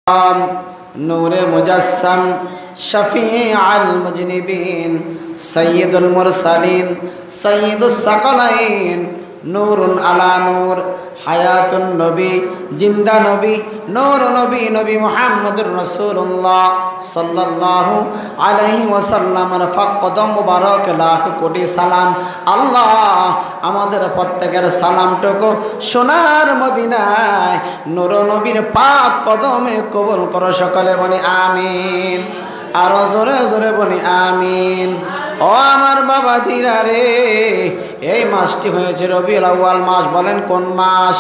नूरे मुजस्सम शफीअल मुजनिबीन सय्यदुल मुरसलीन सय्यदुस सकलैन नूरुन अला नूर हायातुन नबी जिंदा नबी नूर नबी नबी मुहम्मदुर रसूलुल्लाह सल्लल्लाहु अलैहि वसल्लमेর কদম মুবারক লাখ কোটি সালাম। আল্লাহ আমাদের প্রত্যেকের সালামটুকু সোনার মদিনায় নূর নবীর পাক কদমে কবুল করো, সকলে বলি আমিন। আরো জোরে জোরে বলি আমিন। ও আমার বাবাজিরা রে, এই মাসটি হয়েছে রবিউল আউয়াল মাস। বলেন কোন মাস?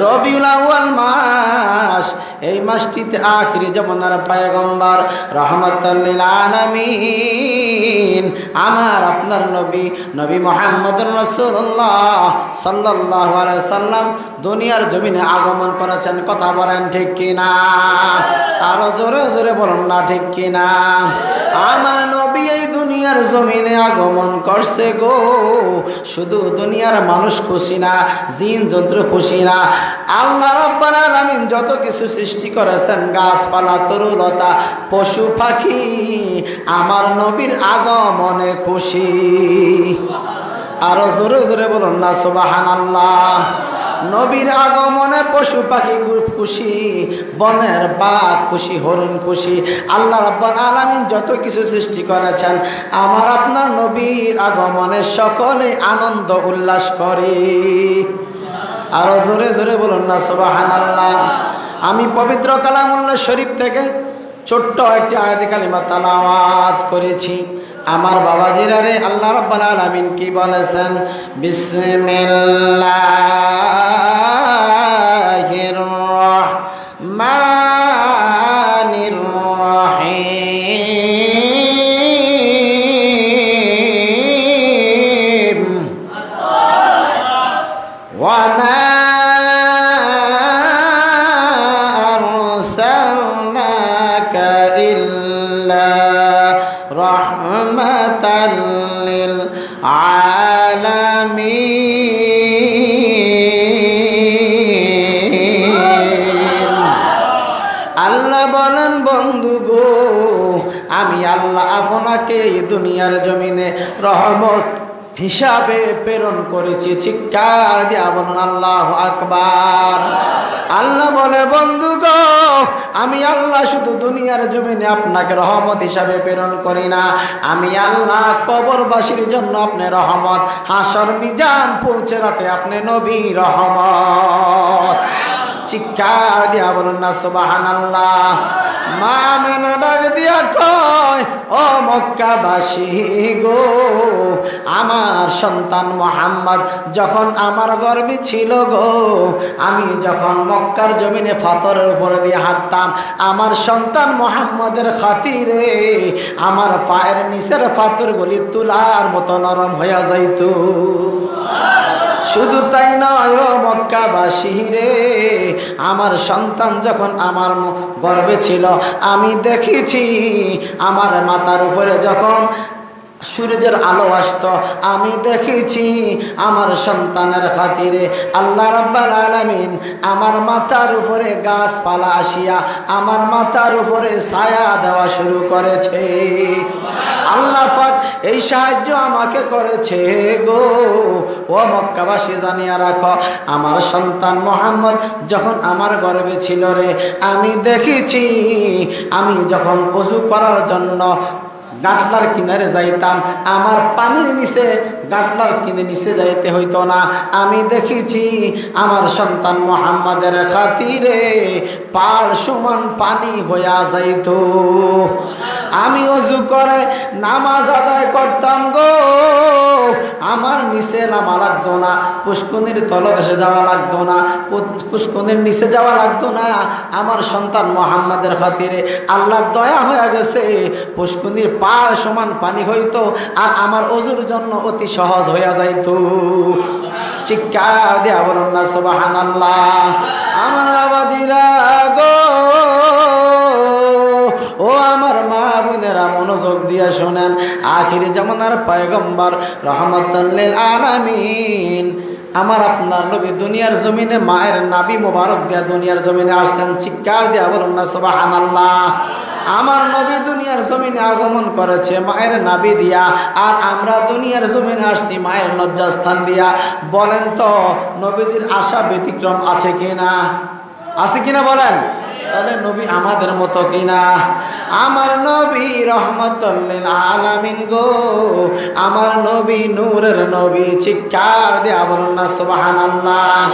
রবিউল আউয়াল মাস। এই মাসটিতে আখিরি জামানার পয়গম্বর রাহমাতুল লিল আলামিন আমার আপনার নবী নবী মুহাম্মদুর রাসূলুল্লাহ সাল্লাল্লাহু আলাইহি সাল্লাম দুনিয়ার জমিনে আগমন করেছেন। কথা বলেন ঠিক কিনা? আরো জোরে জোরে বলুন না ঠিক কিনা? আমার নবী এই দুনিয়ার জমিনে আগমন করছে গো। শুধু দুনিয়ার মানুষ খুশি না, জিন জন্তু খুশি না, আল্লাহ রাব্বুল আলামিন যত কিছু সৃষ্টি করেছেন, গাছপালা তরুলতা পশু পাখি, আমার নবীর আগমনে খুশি। আরো জোরে জোরে বলুন না সুবহানাল্লাহ। নবীর আগমনে পশু পাখি খুশি, বনের বাঘ খুশি, হরিণ খুশি। আল্লাহ রাব্বুল আলামিন যত কিছু সৃষ্টি করেছেন, আমার আপনার নবীর আগমনে সকলে আনন্দ উল্লাস করে। আরো জোরে জোরে বলুন না সুবহানাল্লাহ। আমি পবিত্র কালামুল্লাহ শরীফ থেকে ছোট্ট একটি আয়াতে কালিমা তেলাওয়াত করেছি। আমার বাবাজিরা রে, আল্লাহ রাব্বুল আলামিন কি বলেছেন? বিসমিল্লাহির রহমানির রহিম ওয়া মা আরসালনাকা ইল্লা রাহমাতাল লিল আলামিন। আল্লাহ বলেন, বন্ধু গো, আমি আল্লাহ আপনাকে এই দুনিয়ার জমিনে রহমত হিসাবে প্রেরণ করেছি। চিৎকার দিয়া বলুন আল্লাহু আকবার। আল্লাহ বলে, বন্ধু গো, আমি আল্লাহ শুধু দুনিয়ার জমিনে আপনাকে রহমত হিসাবে প্রেরণ করি না, আমি আল্লাহ কবরবাসীর জন্য আপনি রহমত, হাসর মিজান পৌঁছাতে আপনি নবী রহমত। চিৎকার দিয়া বলুন না সুবহানাল্লাহ। মা মেনা ডাক দিয়া কয়, ও মক্কাবাসী গো, আমার সন্তান মুহাম্মদ যখন আমার গর্ভে ছিল গো, আমি যখন মক্কার জমিনে পাথরের উপর দিয়ে হাঁটতাম, আমার সন্তান মুহাম্মদের খাতিরে আমার পায়ের নিচের পাথরগুলি তুলার মতো নরম হয়ে যাইত। শুধু তাই নয় ও মক্কাবাসী রে, আমার সন্তান যখন আমার গর্ভে ছিল, আমি দেখেছি আমার মাথার উপরে যখন সূর্যের আলো আসত, আমি দেখেছি আমার সন্তানের খাতিরে আল্লাহ রাব্বুল আলামিন আমার মাথার উপরে গাছপালা আসিয়া আমার মাথার উপরে ছায়া দেওয়া শুরু করেছে। আল্লাহ পাক এই সাহায্য আমাকে করেছে গো। ও মক্কাবাসী, জানিয়া রাখো, আমার সন্তান মুহাম্মদ যখন আমার গর্ভে ছিল রে, আমি দেখেছি আমি যখন ওযু করার জন্য গাটলার কিনারে যাইতাম, আমার পানির নিচে গাটলার নিচে যাইতে হইতো না। আমি দেখেছি আমার সন্তান মুহাম্মাদের খাতিরে পার সমান পানি হইয়া যাইত। আমি ওযু করে নামাজ আদায় করতাম গো, আমার নিচে নামা লাগতো না, পুষ্কনির তলদেশে যাওয়া লাগতো না, পুষ্কনির নিচে যাওয়া লাগতো না। আমার সন্তান মুহাম্মাদের খাতিরে আল্লাহ দয়া হয়ে গেছে, পুষ্কনির পার সমান পানি হইতো, আর আমার ওযুর জন্য অতি সহজ হইয়া যাইত। চিৎকার দেয়া বলুন না সুবহানাল্লাহ। আমার বাবাজিরা গো, ও আমার মা বোনেরা, মনোযোগ দিয়ে শোনেন, আখিরি জামানার পয়গম্বর রহমাতুল লিল আলামিন আমার আপনার নবী দুনিয়ার জমিনে মায়ের নাবি মোবারক দিয়া দুনিয়ার জমিনে আসছেন, চিৎকার দিয়া বলুন না সুবহানাল্লাহ। আমার নবী দুনিয়ার জমিনে আগমন করেছে মায়ের নাবি দিয়া, আর আমরা দুনিয়ার জমিনে আসছি মায়ের লজ্জাস্থান দিয়া। বলেন তো নবীজির আশা ব্যতিক্রম আছে কিনা? আছে কিনা বলেন? তাহলে নবী আমাদের মতো কিনা? আমার নবী রহমতুল লিল আলামিন গো, আমার নবী নূরের নবী, চিৎকার দিয়া বলুন না সুবহানাল্লাহ।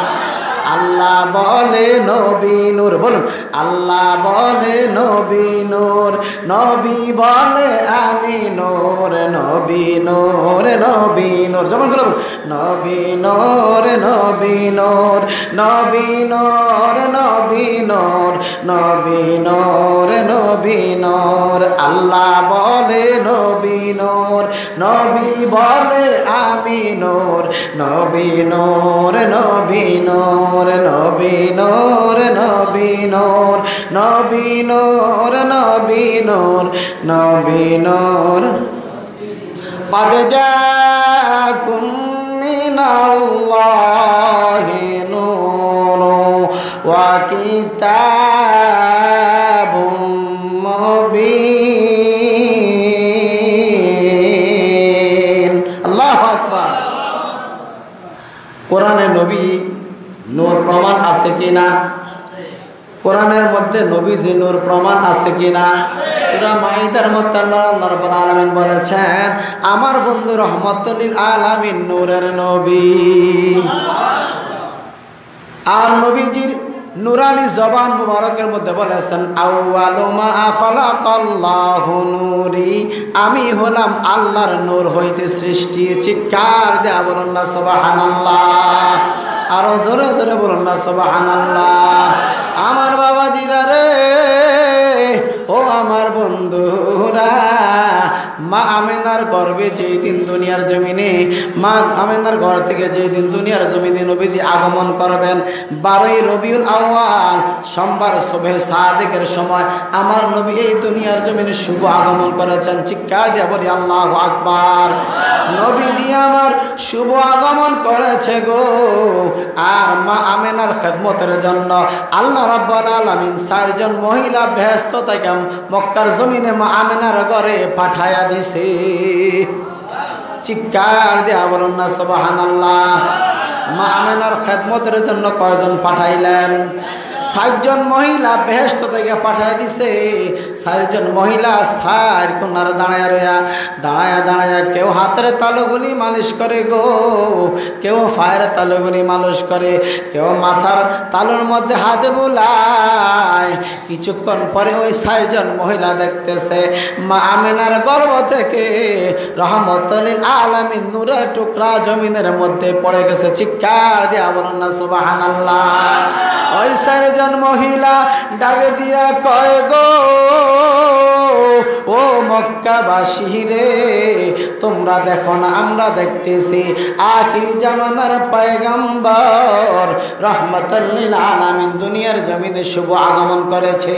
আল্লাহ বলে নবী নূর, বলুন আল্লাহ বলে নবী নূর, নবী বলে আমি নূর, নবী নূর নবী নূর, যেমন বলুন নবী নূর নবী নূর, নবী নূর নবী নূর, নবী নূর নবী নূর। আল্লাহ বলে নবী নূর, নবী বলে আমি নূর, নবী নূর নবী নূর, নবী নূর নবী নূর, নবী নূর নবী নূর, নবী নূর। قد جاءكم من الله نور وكتاب مبين। আল্লাহু আকবার। কোরআনে নবী নূর প্রমাণ আছে কিনা? কোরআনের মধ্যে নবীজি নূর প্রমাণ আছে কিনা? সূরা মাইদার মধ্যে আল্লাহ রাব্বুল আলামিন বলেছেন আমার বন্ধু রহমতুল লিল আলামিন নূরের নবী। আর নবীজির নুরানি জবান মুবারকের মধ্যে বলেছেন আউয়ালু মা খালাকাল্লাহু নূরি, আমি হলাম আল্লাহর নূর হইতে সৃষ্টি। চিৎকার দেয়া বলুন না সুবহানাল্লাহ। আরো জোরে জোরে বলুন না সুবহানাল্লাহ। আমার বাবাজিরা রে, ও আমার বন্ধুরা, মা আমেনার গর্ভে যেই দিন দুনিয়ার জমিনে, মা আমেনার ঘর থেকে যেই দিন দুনিয়ার জমিনে নবীজি আগমন করবেন, 12ই রবিউল আউয়াল সোমবার সুবহে সাদেকের সময় আমার নবী এই দুনিয়ার জমিনে শুভ আগমন করেছেন। চিৎকার দিয়ে বলি আল্লাহু আকবার। নবীজি আমার শুভ আগমন করেছে গো। আর মা আমেনার খেদমতের জন্য আল্লাহ রাব্বুল আলামিন 4 জন মহিলা ব্যস্ত থেকে মক্কার জমিনে মা আমেনার ঘরে পাঠায়া দিছে। চিৎকার দেয়া বলুন না সুবহানাল্লাহ। মা আমেনার খেদমতের জন্য কয়জন পাঠাইলেন? 4 জন মহিলা বেহেশত থেকে পাঠায় দিছে। 4 জন মহিলা 4 কোণার দাঁড়ায়া কেউ হাতের তালুগুলি মালিশ করে গো, কেউ পায়ের তালুগুলি মালিশ করে, কেউ মাথার তালুর মধ্যে হাতে বুলায়। কিছুক্ষণ পরে ওই 4 জন মহিলা দেখতেছে মা আমেনার গর্ভ থেকে রহমতুল লিল আলামিন নূরের টুকরা জমিনের মধ্যে পড়ে গেছে। চিৎকার দিয়া বলুন না সুবহানাল্লাহ। ওই 4 জন মহিলা ডাকে দিয়া কয় গো, ও মক্কাবাসী রে, তোমরা দেখো না আমরা দেখতেছি আখিরি জামানার পয়গম্বর রহমতুল লিল আলামিন দুনিয়ার জমিনে শুভ আগমন করেছে।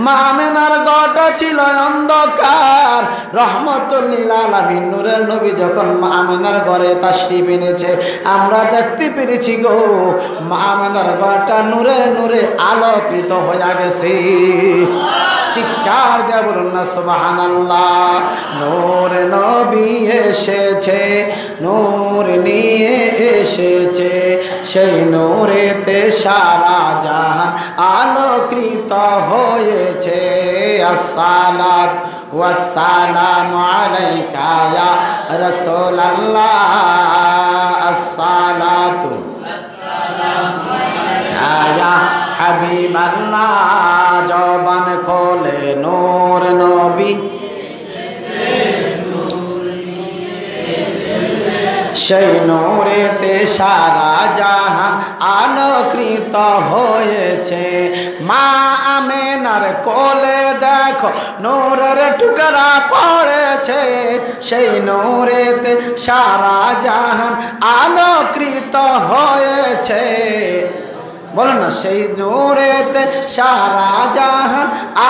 মা আমেনার ঘরটা ছিল অন্ধকার, রহমতুল লিল আলামিন নূরের নবী যখন মা আমেনার ঘরে তাশরীফ এনেছে আমরা দেখতে পেরেছি গো, মা আমেনার ঘরটা নূরে নূরে আলোকিত হয়ে গেছে। চিৎকার দেয়া বলুন না সুবহানাল্লাহ। নূর নবী এসেছে, নূর নিয়ে এসেছে, সেই নূরেতে সারা জাহান আলোকিত হয়েছে। আসসালাত ওয়াসসালামু আলাইকা ইয়া রাসূলুল্লাহ, আসসালাতু ইয়া হাবিবাল্লাহ। জবান খোলে নূর নবী, সেই নূরেতে সারা জাহান আলোকিত হয়েছে। মা আমেনার কোলে দেখো নূরের টুকরা পড়েছে, সেই নূরেতে সারা জাহান আলোকিত হয়েছে। বলুন না, সেই নূরেতে সারা জাহান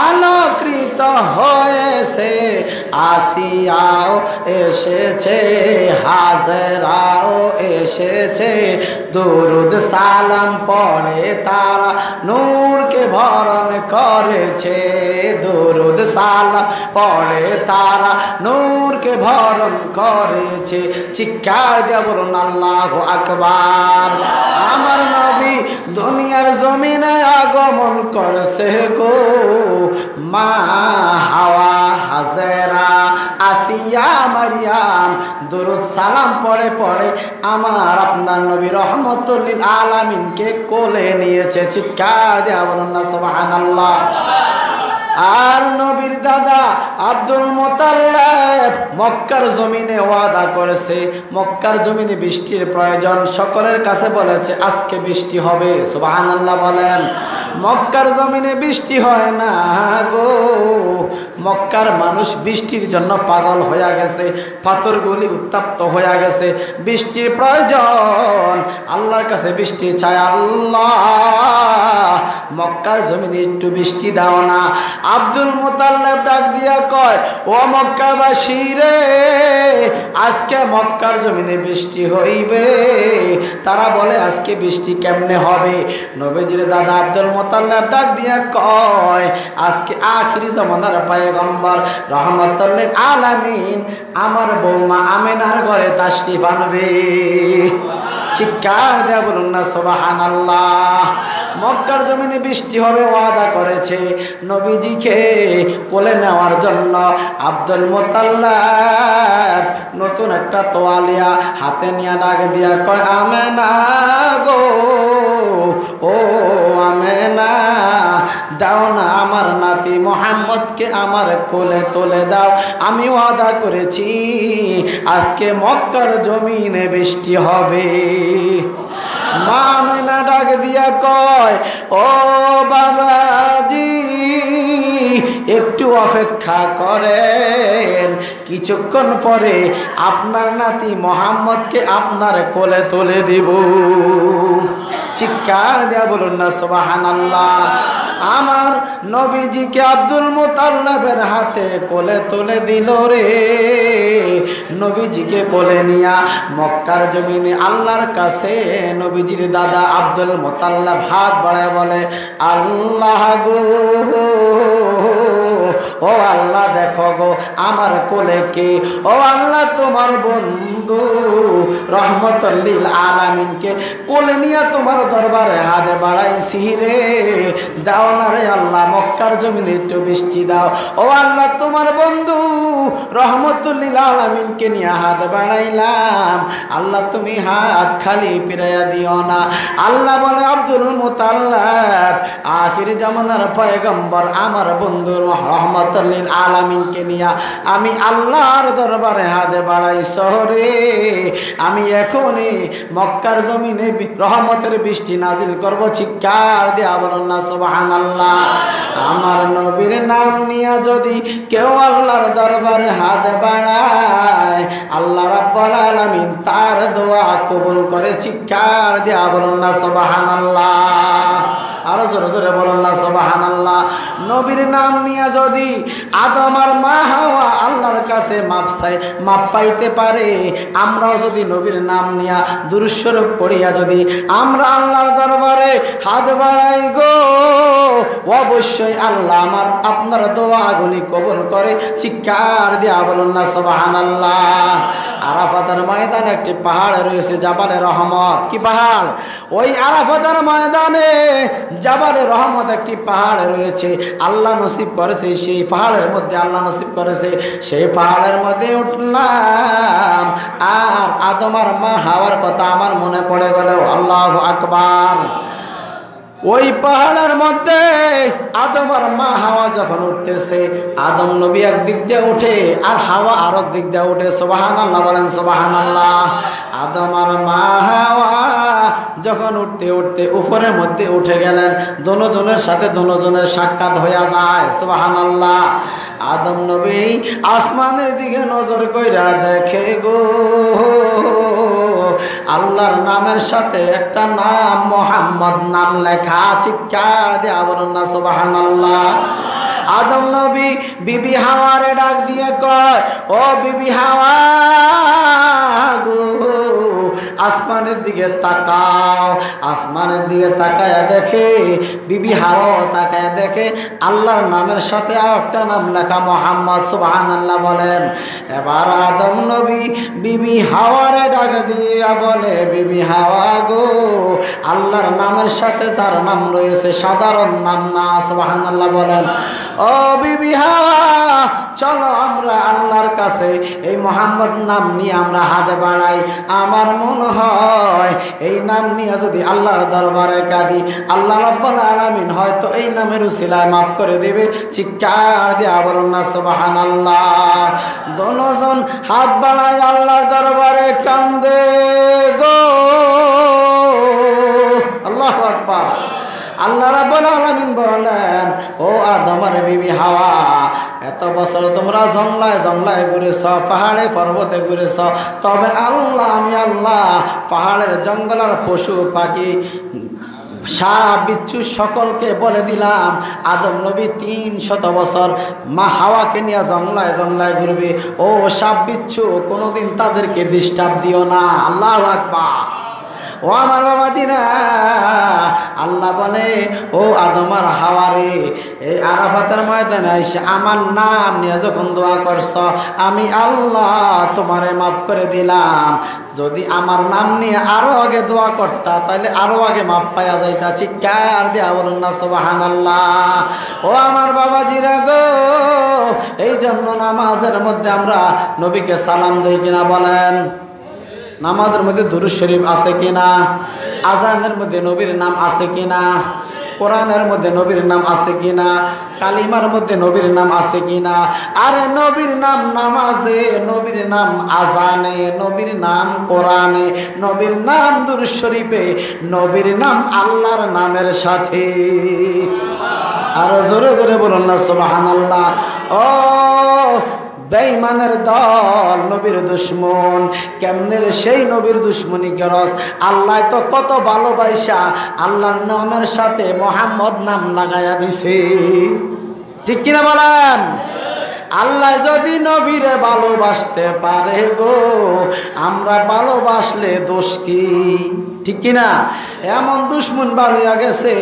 আলোকিত হয়েছে। এসেছে, আসিয়াও এসেছে, হাজরাও এসেছে, দুরুদ সালাম পড়ে তারা নূরকে বরণ করেছে, দুরুদ সালাম পড়ে তারা নূরকে বরণ করেছে। চিৎকার দিয়া বলুন আল্লাহু আকবার। আমার নবী দুনিয়ার জমিনে আগমন করছে গো, মা হাওয়া, হাজেরা, আসিয়া, মারিয়াম দুরুদ সালাম পড়ে পড়ে আমার আপনার নবী রহমতুল লিল আলামিনকে কোলে নিয়েছে। চিৎকার দিয়া বলুন না সুবহানাল্লাহ। আর নবীর দাদা আব্দুল মুতাল্লিব মক্কার জমিনে ওয়াদা করেছে, মক্কার জমিনে বৃষ্টির প্রয়োজন, সকলের কাছে বলেছে আজকে বৃষ্টি হবে। সুবহানাল্লাহ বলেন। মক্কার জমিনে বৃষ্টি হয় না গো, মক্কার মানুষ বৃষ্টির জন্য পাগল হয়ে গেছে, পাথরগুলি উত্তপ্ত হয়ে গেছে, বৃষ্টির প্রয়োজন, আল্লাহর কাছে বৃষ্টি চায়। আল্লাহ মক্কার জমিনে একটু বৃষ্টি দাও না। আব্দুল মুতাল্লিব ডাক দিয়া কয়, ও মক্কাবাসী রে, আজকে মক্কার জমিনে বৃষ্টি হইবে। তারা বলে আজকে বৃষ্টি কেমনে হবে? নবীজির দাদা আব্দুল মুতাল্লিব ডাক দিয়া কয়, আজকে আখিরি জামানার পয়গম্বর রহমতুল লিল আলামিন আমার বৌমা আমেনার ঘরে তাশরিফ আনবে। চিৎকার দেয়া বলুন না সুবহানাল্লাহ। মক্কার জমিনে বৃষ্টি হবে ওয়াদা করেছে, নবীজিকে কোলে নেওয়ার জন্য আব্দুল মুতাল্লিব নতুন একটা তোয়ালিয়া হাতে নিয়ে ডাক দিয়া কয়, আমেনা গো, ও আমেনা, দাও না আমার নাতি মুহাম্মদকে আমার কোলে তুলে দাও, আমি ওয়াদা করেছি আজকে মক্কার জমিনে বৃষ্টি হবে। মা আমেনা ডাক দিয়া কয়, ও বাবাজি একটু অপেক্ষা করেন, কিছুক্ষণ পরে আপনার নাতি মুহাম্মদকে আপনার কোলে তুলে দিব। চিৎকার দেয়া বলুন না সুবহানাল্লাহ। আমার নবীজিকে আব্দুল মুতাল্লিবের হাতে কোলে তুলে দিল রে। নবীজিকে কোলে নিয়া মক্কার জমিনে আল্লাহর কাছে নবীজির দাদা আব্দুল মুতাল্লিব হাত বাড়ায় বলে, আল্লাহ গো, ও আল্লাহ দেখো গো আমার কোলে কে, ও আল্লাহ তোমার বন্ধু রহমতুল লিল আলামিনকে কোলে নিয়ে তোমার দরবারে হাত বাড়াইছি রে, দাও না রে আল্লাহ মক্কার জমিনে একটু বৃষ্টি দাও। ও আল্লাহ তোমার বন্ধু রহমতুল লিল আলামিনকে নিয়ে হাত বাড়াইলাম, আল্লাহ তুমি হাত খালি ফিরাইয়া দিও না। আল্লাহ বলে, আব্দুল মুতাল্লিব আখির জামানার পয়গম্বর আমার বন্ধু রহমতুল লিল আলামিনকে নিয়ে আমি আল্লাহর দরবারে হাত বাড়াইছ রে, আমি এখনই মক্কার জমিনে রহমতের বৃষ্টি নাজিল করব। চিৎকার দেয়া বলুন না সুবহানাল্লাহ। আমার নবীর নাম নিয়ে যদি কেউ আল্লাহর দরবারে হাত বাড়ায়, আল্লাহ রাব্বুল আলামিন তার দোয়া কবুল করে। চিৎকার দেয়া বলুন না সুবহানাল্লাহ। আরো জোরে জোরে বলুন না সুবহানাল্লাহ। নবীর নাম নিয়ে যদি আদম আর মা হাওয়া আল্লাহর কাছে মাপ পাইতে পারে, আমরাও যদি নবীর নাম নিয়া দুরূদ শরীফ পড়িয়া যদি আমরা আল্লাহর দরবারে হাত বাড়াই গো, অবশ্যই আল্লাহ আমার আপনার দোয়াগুলি কবুল করে। চিৎকার দিয়া বলুন না সুবহানাল্লাহ। আরাফাতের ময়দানে একটি পাহাড় রয়েছে, জাবালে রহমত। কি পাহাড়? ওই আরাফাতের ময়দানে জাবালে রহমত একটি পাহাড় রয়েছে, আল্লাহ নসিব করেছে সেই পাহাড়ের মধ্যে, আল্লাহ নসিব করেছে সেই পাহাড়ের মধ্যে উঠলাম। আর আদম আর মা হাওয়ার কথা আমার মনে পড়ে গেল। আল্লাহু আকবার। ওই পাহাড়ের মধ্যে আদম আর মা হাওয়া যখন উঠতেছে, আদম নবী একদিক দিয়ে উঠে আর হাওয়া আর এক দিক দিয়ে উঠে। সুবহানাল্লাহ বলেন সুবহানাল্লাহ। আদম আর মা হাওয়া যখন উঠতে উঠতে উপরের মধ্যে উঠে গেলেন, দুজনের সাথে দুজনের সাক্ষাৎ হয়ে যায়। সুবহানাল্লাহ। আদম নবী আসমানের দিকে নজর কইরা দেখে গো, আল্লাহর নামের সাথে একটা নাম মুহাম্মদ নাম লেখা। চিৎকার দেয়া বলুন না সুবহানাল্লাহ। আদম নবী বিবি হাওয়ারে ডাক দিয়ে কয়, ও বিবি হাওয়া গো, আসমানের দিকে তাকাও। আসমানের দিকে তাকায়া দেখে, বিবি হাওয়া তাকায়া দেখে আল্লাহর নামের সাথে আর একটা নাম লেখা, মুহাম্মদ। সুবহানাল্লাহ বলেন। এবার আদম নবী বিবি হাওয়ারে ডাক দিয়া বলে, বিবি হাওয়া গো, আল্লাহর নামের সাথে যার নাম রয়েছে সাধারণ নাম না। সুবহানাল্লাহ বলেন। ও বিবি হাওয়া, চলো আমরা আল্লাহর কাছে এই মুহাম্মদ নাম নিয়ে আমরা হাত বাড়াই। আমার মনে হয় এই নাম নিয়ে যদি আল্লাহর দরবারে কাঁদি, আল্লাহ রাব্বুল আলামিন হয়তো এই নামের উসিলায় মাফ করে দেবে। চিৎকার দিয়া বলুন না সুবহানাল্লাহ। দোনোজন হাত বাড়ায় আল্লাহর দরবারে কান্দে গো। আল্লাহু আকবার। আল্লাহ রাব্বুল আলামিন বলেন, ও আদমের বিবি হাওয়া, এত বছর তোমরা জঙ্গলায় জঙ্গলায় ঘুরেছ, পাহাড়ে পর্বতে ঘুরেছ, তবে আল্লাহ, আমি আল্লাহ পাহাড়ের জঙ্গলের পশু পাখি সাপ বিচ্ছু সকলকে বলে দিলাম, আদম নবী 300 বছর মা হাওয়াকে নিয়ে জঙ্গলায় জঙ্গলায় ঘুরবে। ও সাপ বিচ্ছু, কোনোদিন তাদেরকে ডিস্টার্ব দিও না। আল্লাহু আকবার। ও আমার বাবাজিরা, আল্লাহ বলে, ও আদম আর হাওয়া রে, এই আরাফাতের ময়দানে এসে আমার নাম নিয়ে যখন দোয়া করছ, আমি আল্লাহ তোমারে মাফ করে দিলাম। যদি আমার নাম নিয়ে আরো আগে দোয়া করতা, তাহলে আরো আগে মাফ পাওয়া যাইতা। চিৎকার দেয়া বলুন না সুবহানাল্লাহ। ও আমার বাবাজিরা গো, এই জন্য নামাজের মধ্যে আমরা নবীকে সালাম দেই কিনা বলেন? নামাজের মধ্যে দুরূদ শরীফ আছে কিনা? আজানের মধ্যে নবীর নাম আছে কিনা? কোরআনের মধ্যে নবীর নাম আছে কিনা? কালিমার মধ্যে নবীর নাম আছে কিনা? আরে নবীর নাম নামাজে, নবীর নাম আজানে, নবীর নাম কোরআনে, নবীর নাম দুরূদ শরীফে, নবীর নাম আল্লাহর নামের সাথে। আরো জোরে জোরে বলুন না সুবহানাল্লাহ। ও বেঈমানের দল, নবীর দুশ্মন, কেমনের সেই নবীর দুশ্মনী গরজ। আল্লাহ তো কত ভালোবাসা আল্লাহর নামের সাথে মুহাম্মদ নাম লাগাইয়া দিছে। ঠিক কিনা বলেন? আল্লাহ যদি নবীরে ভালোবাসতে পারে গো, আমরা ভালোবাসলে দোষ কি? ঠিক কিনা? এমন দুশ্মন বার হইয়া গেছে,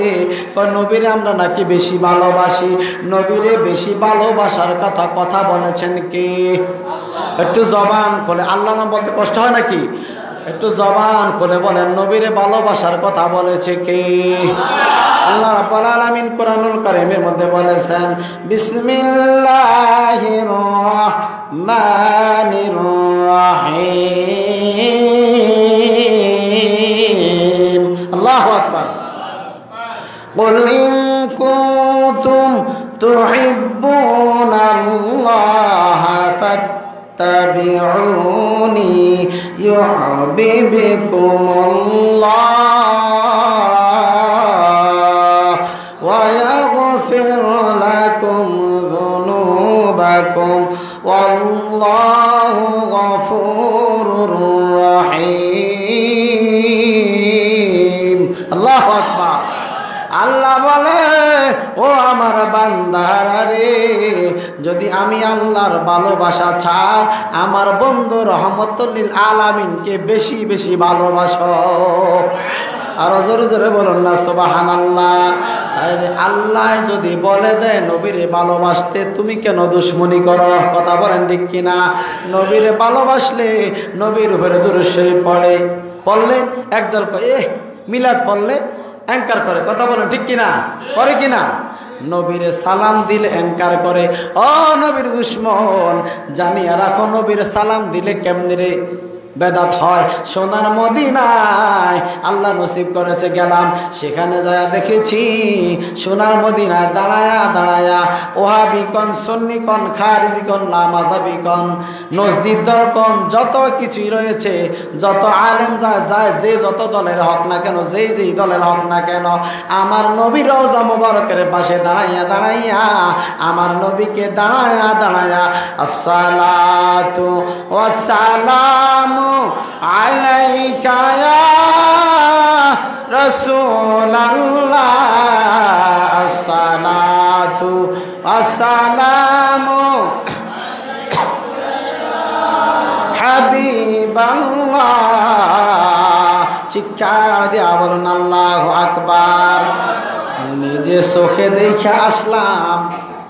নবীরে আমরা নাকি বেশি ভালোবাসি। নবীরে বেশি ভালোবাসার কথা বলেছেন কে? একটু জবান খোলে, আল্লাহ নাম বলতে কষ্ট হয় নাকি? একটু জবান খুলে বলেন, নবীরে ভালোবাসার কথা বলেছে কে? আল্লাহ রাব্বুল আলামিন কোরআনুল কারীমের মধ্যে বলেছেন, বিসমিল্লাহির রহমানির রহিম। আল্লাহু আকবার। কুল ইন কুনতুম তুহিব্বুনাল্লাহা ফাত্তাবিউনি ইউহিব্বুকুমুল্লাহ ওয়া ইয়াগফির লাকুম যুনুবাকুম ওয়াল্লাহু গফুরুর রহিম। আল্লাহু আকবার। আল্লাহ বলে, ও আমার বান্দারা রে, যদি আমি আল্লাহর ভালোবাসা চাও, আমার বন্ধু রহমতুল লিল আলামিনকে বেশি বেশি ভালোবাসো। আর জোরে জোরে বলুন না সুবহানাল্লাহ। তাইলে আল্লাহ যদি বলে দেয় নবীরে ভালোবাসতে, তুমি কেন দুশ্মনী করো? কথা বলেন ঠিক কিনা? নবীরে ভালোবাসলে নবীর উপরে দুরূদ শরীফ পড়লে একদল মিলাদ পড়লে অ্যাঙ্কার করে। কথা বলেন ঠিক কিনা? করে কিনা? নবীরে সালাম দিলে অ্যাঙ্কার করে। ও নবীর দুশ্মন, জানিয়া রাখো নবীরে সালাম দিলে কেমনে রে বেদাত হয়। সোনার মদিনায় আল্লাহ নসিব করেছে গেলাম, সেখানে যায় দেখেছি সোনার মদিনায় দাঁড়ায়া দাঁড়ায়া ওহাবিকন, সুন্নিকন, খারিজিকন, লামাজাবিকন, নজদিদ দলকন, যত কিছুই রয়েছে, যত আলেম যায় যে যত দলের হক না কেন, যেই দলের হক না কেন, আমার নবী রওজা মুবারকের পাশে দাঁড়াইয়া দাঁড়াইয়া আমার নবীকে দাঁড়ায়া দাঁড়ায়া আসসালাতু ওয়াসসালামু আলাইকা ইয়া রাসূলুল্লাহ, আসসালাতু আসসালামু হাবিবাল্লাহ। চিৎকার দিয়া বলুন আল্লাহু আকবার। নিজে চোখে দেখে আসলাম,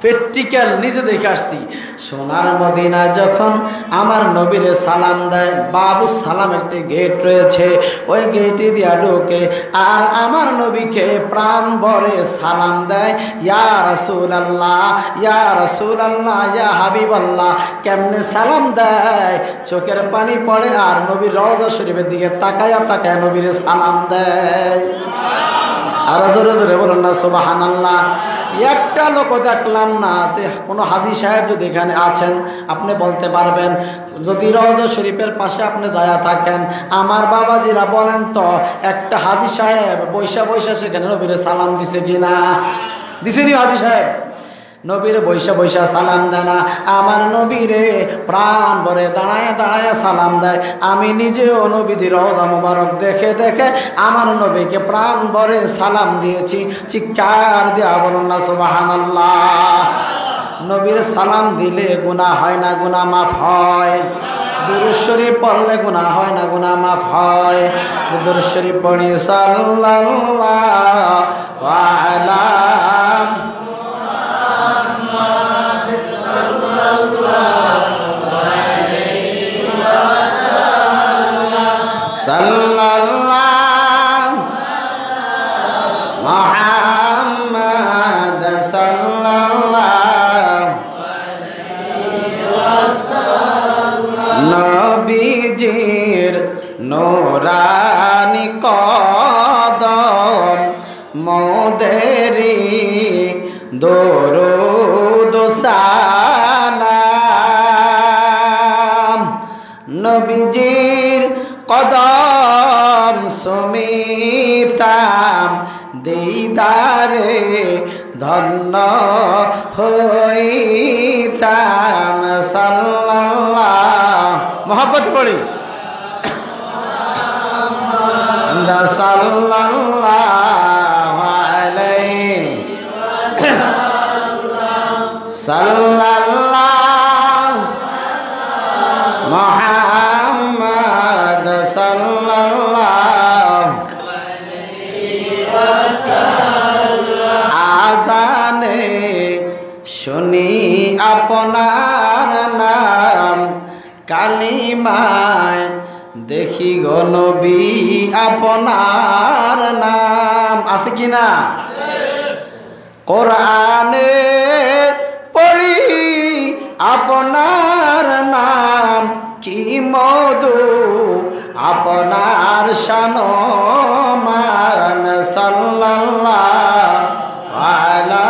প্র্যাকটিক্যাল নিজে দেখে আসছি। সোনার মদিনায় যখন আমার নবীরে সালাম দেয়, বাবু সালাম একটি গেট রয়েছে, ওই গেটে দিয়া ঢোকে আর আমার নবীকে প্রাণ ভরে সালাম দেয়, ইয়া রাসূলুল্লাহ, ইয়া রাসূলুল্লাহ, ইয়া হাবিবাল্লাহ। কেমনে সালাম দেয়, চোখের পানি পড়ে আর নবীর রওজা শরীফের দিকে তাকায়া তাকায়া নবীরে সালাম দেয়। আর জোরে জোরে বলুন না সুবহানাল্লাহ। একটা লোক দেখলাম না যে কোনো হাজী সাহেব যদি এখানে আছেন আপনি বলতে পারবেন, যদি রওজা শরীফের পাশে আপনি যায়া থাকেন, আমার বাবাজিরা বলেন তো একটা হাজী সাহেব বৈশা বৈশা সেখানে নবীরে সালাম দিছে কিনা? দিছেনি হাজী সাহেব? নবীরে বৈশা বৈশা সালাম দেয় না, আমার নবীরে প্রাণ ভরে দাঁড়ায় দাঁড়ায় সালাম দেয়। আমি নিজেও নবীজির রওজা মুবারক দেখে দেখে আমার নবীকে প্রাণ ভরে সালাম দিয়েছি। চিৎকার দেয়া বলুন না সুবহানাল্লাহ। নবীর সালাম দিলে গুনাহ হয় না, গুনাহ মাফ হয়। দুরূদ শরীফ পড়লে গুনাহ হয় না, গুনাহ মাফ হয়। দুরূদ শরীফ পড়ি সাল্লাল্লাহু আলা সাল্লাল্লাহু মুহাম্মদ সাল্লাল্লাহু আলাইহি ওয়াসাল্লাম। নবীজির নূরানি কদম মোদেরি দরুদ সালাম। নবীজির কদম সুমিতাম দিদারে ধন্য হইতাম। সাল্লাল্লাহু মোহাব্বত পড়ি সাল্লাল্লাহু আলাইহি সাল্লাল্লাহু মুহাম্মদ সাল্লাল্লাহু আলাইহি ওয়াসাল্লাম। আজানে শুনি আপনার নাম, কালিমায় দেখি গো নবী আপনার নাম। আছে কি না? কোরআনে পড়ি আপনার নাম, কি মধু আপনার শানমান। সাল্লাল্লাহু আলা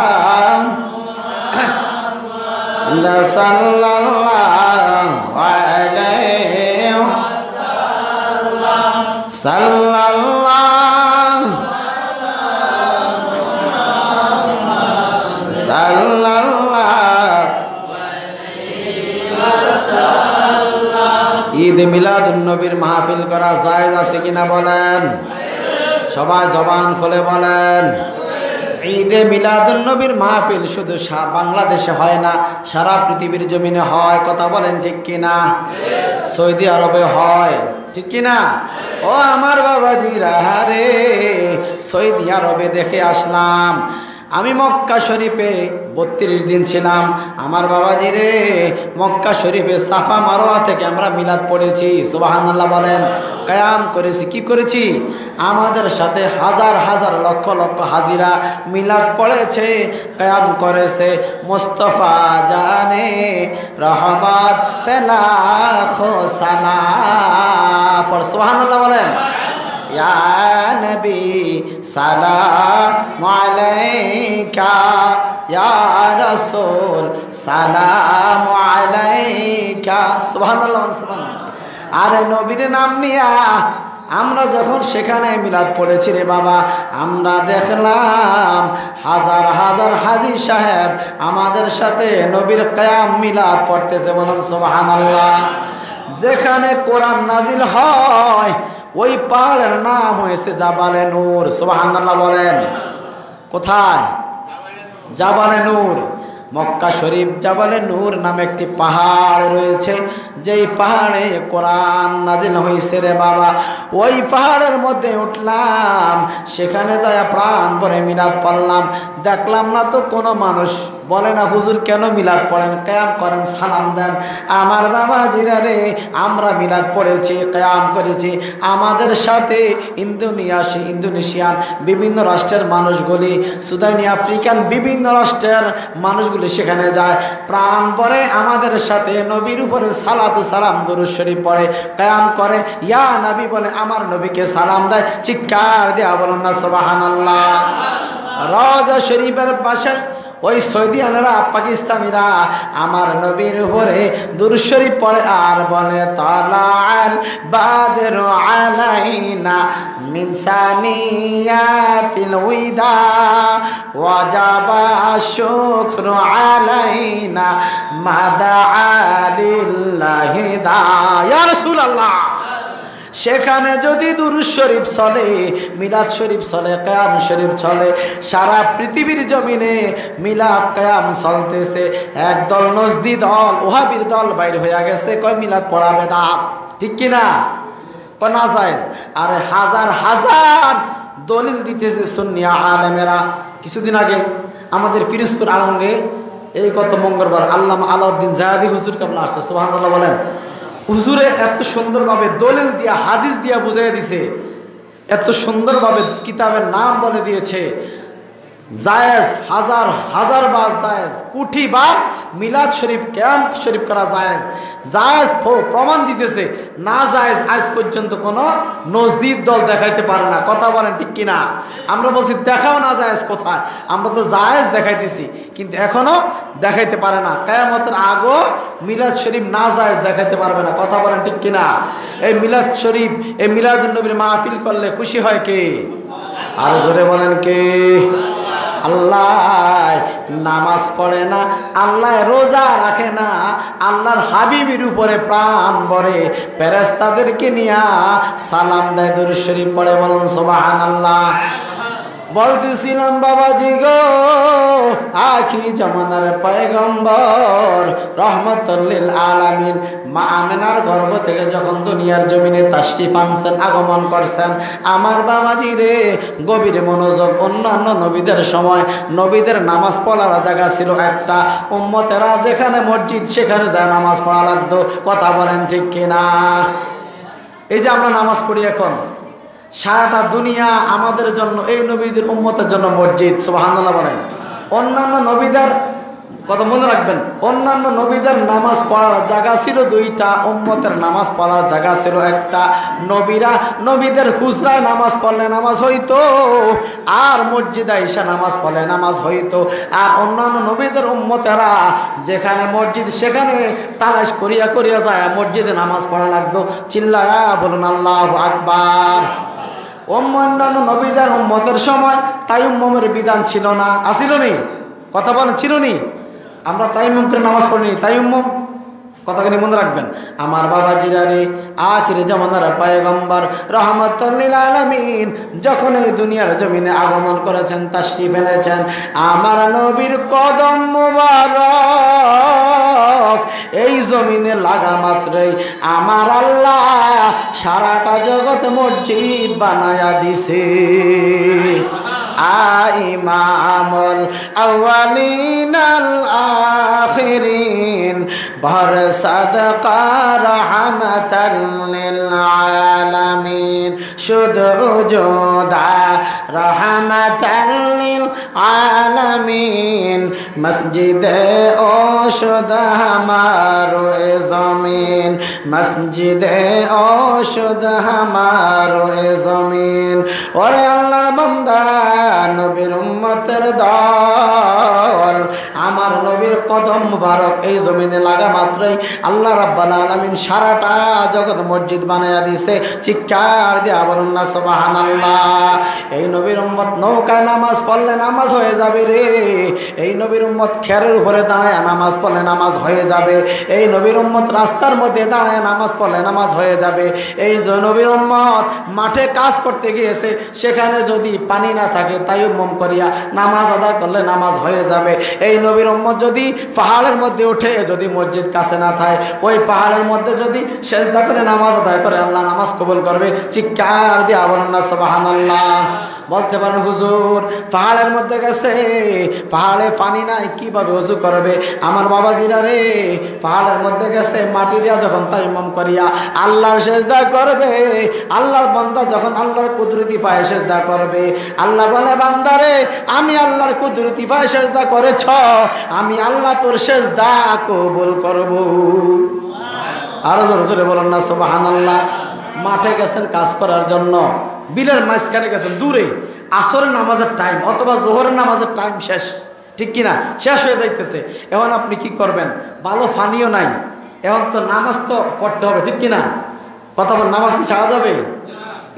সাল্লাল্লাহু আলাইহি সাল্লাল্লাহু সাল্লাল্লাহু। ঈদ মিলাদুন নবীর মাহফিল করা জায়েজ আছে কিনা বলেন? সবাই জবান খুলে বলেন। ঈদে মিলাদুন নবীর মাহফিল শুধু বাংলাদেশে হয় না, সারা পৃথিবীর জমিনে হয়। কথা বলেন ঠিক কিনা? সৌদি আরবে হয়, ঠিক কিনা? ও আমার বাবাজিরা রে, সৌদি আরবে দেখে আসলাম। আমি মক্কা শরীফে 32 দিন ছিলাম। আমার বাবাজি রে, মক্কা শরীফে সাফা মারোয়া থেকে আমরা মিলাদ পড়েছি। সুবহানাল্লাহ বলেন। কায়াম করেছি। কি করেছি? আমাদের সাথে হাজার হাজার লক্ষ লক্ষ হাজিরা মিলাদ পড়েছে, কায়াম করেছে। মুস্তাফা জানে রহমত ফেলাখো সালাম। সুবহানাল্লাহ বলেন। ইয়া নবী সালামু আলাইকা, ইয়া রাসূল সালামু আলাইকা। সুবহানাল্লাহ সুবহানাল্লাহ। আরে নবীর নাম নিয়া আমরা যখন সেখানে মিলাদ পড়েছি রে বাবা, আমরা দেখলাম হাজার হাজার হাজী সাহেব আমাদের সাথে নবীর কায়াম মিলাদ পড়তেছে। বলুন সুবহানাল্লাহ। যেখানে কোরআন নাজিল হয় ওই পাহাড়ের নাম হয়েছে জাবালে নূর। সুবহানাল্লাহ বলেন। কোথায়? জাবালে নূর। মক্কা শরীফ জাবালে নূর নামে একটি পাহাড় রয়েছে, যেই পাহাড়ে কোরআন নাজিল হয়েছে রে বাবা। ওই পাহাড়ের মধ্যে উঠলাম, সেখানে যায় প্রাণ ভরে মিলাদ পড়লাম। দেখলাম না তো কোনো মানুষ বলে না হুজুর কেন মিলাদ পড়েন, কিয়াম করেন, সালাম দেন। আমার বাবা জিরা রে, আমরা মিলাদ পড়েছি, কিয়াম করেছি। আমাদের সাথে ইন্দোনেশিয়ান বিভিন্ন রাষ্ট্রের মানুষগুলি, সুদানি আফ্রিকান বিভিন্ন রাষ্ট্রের মানুষগুলি সেখানে যায়, প্রাণ পড়ে আমাদের সাথে নবীর উপরে সালাতু সালাম দুরূদ শরীফ পড়ে, কিয়াম করে, ইয়া নবী বলে, আমার নবীকে সালাম দেয়। চিৎকার দেয়া বলুন না সুবহানাল্লাহ। রওজা শরীফের পাশে ওই সৌদিয়ানেরা, পাকিস্তানিরা আমার নবীর উপরে দুরূদ শরীফ পড়ে আর বলে, তালাল বাদরু আলাইনা মিন সানিয়াতিল উইদা ওয়াজাবা শুকরু আলাইনা মাদা লিল্লাহি দা। ইয়া রাসূলুল্লাহ, সেখানে যদি দুরূদ শরীফ চলে, মিলাদ শরীফ চলে, কিয়াম শরীফ চলে, সারা পৃথিবীর জমিনে মিলাদ কিয়াম চলতেছে, একদল নজদি দল, ওহাবির দল বাইর হয়ে গেছে, কয় মিলাদ পড়া বেদাত, ঠিক কিনা? কয় না জায়েজ। আর হাজার হাজার দলিল দিতেছে সুন্নি আলেমেরা। কিছুদিন আগে আমাদের পিরোজপুর আলমে এই গত মঙ্গলবার আল্লামা আলাউদ্দিন জায়াদি হুজুর কেবলা আসছে, সুবহানাল্লাহ বলেন। হুজুরে এত সুন্দরভাবে দলিল দিয়া, হাদিস দিয়া বুঝাই দিছে, এত সুন্দরভাবে কিতাবের নাম বলে দিয়েছে। জায়েজ, হাজার হাজার বার জায়েজ, কোটি বার মিলাদ শরীফ, কিয়াম শরীফ করা জায়েজ। জায়েজ প্রমাণ দিতেছে, না জায়েজ আজ পর্যন্ত কোনো নজদিদ দল দেখাইতে পারে না। কথা বলেন ঠিক কিনা? আমরা বলছি দেখাও না জায়েজ কোথায়, আমরা তো জায়েজ দেখাইতেছি, কিন্তু এখনো দেখাইতে পারে না। কিয়ামতের আগেও মিলাদ শরীফ না জায়েজ দেখাইতে পারবে না। কথা বলেন ঠিক কিনা? এই মিলাদ শরীফ, এই মিলাদুন নবীর মাহফিল করলে খুশি হয় কে? আর জোরে বলেন কে? আল্লাহ নামাজ পড়ে না, আল্লাহ রোজা রাখে না, আল্লাহর হাবিবের উপরে প্রাণ ভরে ফেরেশতাদেরকে নিয়া সালাম দেয়, দুরূদ শরীফ পড়ে, বলুন সুবহানাল্লাহ। বলতেছিলাম বাবাজি গো, আখিরি জামানার পয়গম্বর রহমাতুল লিল আলামিন মা আমেনার গর্ভ থেকে যখন দুনিয়ার জমিনে তাশরিফ আনছেন, আগমন করছেন, আমার বাবাজি রে গভীর মনোযোগ। অন্যান্য নবীদের সময় নবীদের নামাজ পড়ার জায়গা ছিল একটা, উম্মতেরা যেখানে মসজিদ সেখানে যায় নামাজ পড়া লাগতো। কথা বলেন ঠিক কিনা? এই যে আমরা নামাজ পড়ি এখন, সারাটা দুনিয়া আমাদের জন্য, এই নবীদের উম্মতের জন্য মসজিদ। সুবহানাল্লাহ বলেন। অন্যান্য নবীদের কথা মনে রাখবেন, অন্যান্য নবীদের নামাজ পড়ার জায়গা ছিল দুইটা, উম্মতের নামাজ পড়ার জায়গা ছিল একটা। নবীদের হুজরায় নামাজ পড়লে নামাজ হইতো, আর মসজিদে এসে নামাজ পড়লে নামাজ হইতো। আর অন্যান্য নবীদের উম্মতেরা যেখানে মসজিদ সেখানে তালাশ করিয়া করিয়া যায় মসজিদে নামাজ পড়া লাগতো। চিল্লায়া বলুন আল্লাহু আকবার। অন্যান্য নবীদের উম্মতের সময় তায়াম্মুমের বিধান ছিল না, আসিল নি? কথা বলেন, ছিল নি? আমরা তায়াম্মুম করে নামাজ পড়িনি। তায়াম্মুম কথাখানি মনে রাখবেন। আমার বাবা জিরারে আখিরে জামানার পয়গম্বর রহমাতুল লিল আলামিন যখন এই দুনিয়ার জমিনে আগমন করেছেন, তাশরিফ এনেছেন, আমার নবীর কদম মুবারক এই জমিনে লাগা মাত্রই আমার আল্লাহ সারাটা জগৎ মসজিদ বানায়া দিছে। ইমামুল আউয়ালিন আল আখিরিন ভর সাদকা রহমাতাল লিল আলামিন শুধু জোদা রহমাতাল লিল আলামিন মসজিদে ও শুধু হামারো এ জমিন মসজিদে ও শুধু হামারো এ জমিন। ওরে আল্লাহর বান্দা, নবীর উম্মতের দল, আমার নবীর কদম মুবারক এই জমিনে লাগা মাত্রই আল্লাহ রাব্বুল আলামিন সারাটা জগৎ মসজিদ বানায়া দিয়েছে। চিৎকার দিয়া বলুন না সুবহানাল্লাহ। এই নবীর উম্মত নৌকায় নামাজ পড়লে নামাজ হয়ে যাবে রে। এই নবীর উম্মত খেরের উপরে দাঁড়ায় নামাজ পড়লে নামাজ হয়ে যাবে। এই নবীর উম্মত রাস্তার মধ্যে দাঁড়ায় নামাজ পড়লে নামাজ হয়ে যাবে। এই যে নবীর উম্মত মাঠে কাজ করতে গিয়েছে, সেখানে যদি পানি না থাকে তায়াম্মুম করিয়া নামাজ আদায় করলে নামাজ হয়ে যাবে। এই নবীর উম্মত যদি পাহাড়ের মধ্যে উঠে, যদি মসজিদ কাছে না থাকে, ওই পাহাড়ের মধ্যে যদি সেজদা করে নামাজ আদায় করে আল্লাহ নামাজ কবুল করবে। চিৎকার দিয়ে বলুন না সুবহানাল্লাহ। বলতে পারেন হুজুর পাহাড়ের মধ্যে গেছে, পাহাড়ে পানি নাই, কিভাবে ওযু করবে? আমার বাবাজিরা রে, পাহাড়ের মধ্যে গেছে, মাটি দিয়া যখন তায়াম্মুম করিয়া আল্লাহ সেজদা করবে, আল্লাহর বান্দা যখন আল্লাহর কুদরতি পায়ে সেজদা করবে, আল্লাহ বলে বান্দারে আমি আল্লাহর কুদরতি পায়ে সেজদা করেছ, আমি আল্লাহ তোর সেজদা কবুল করব। আরো জোরে জোরে বলুন না সুবহানাল্লাহ। মাঠে গেছেন কাজ করার জন্য, বিলের মাঝখানে গেছেন দূরে, আসরের নামাজের টাইম অথবা জোহরের নামাজের টাইম শেষ, ঠিক কিনা, শেষ হয়ে যাইতেছে। এখন আপনি কি করবেন? ভালো পানিও নাই, এখন তো নামাজ তো পড়তে হবে, ঠিক কিনা? কথা বল, নামাজ কি ছাড়া যাবে?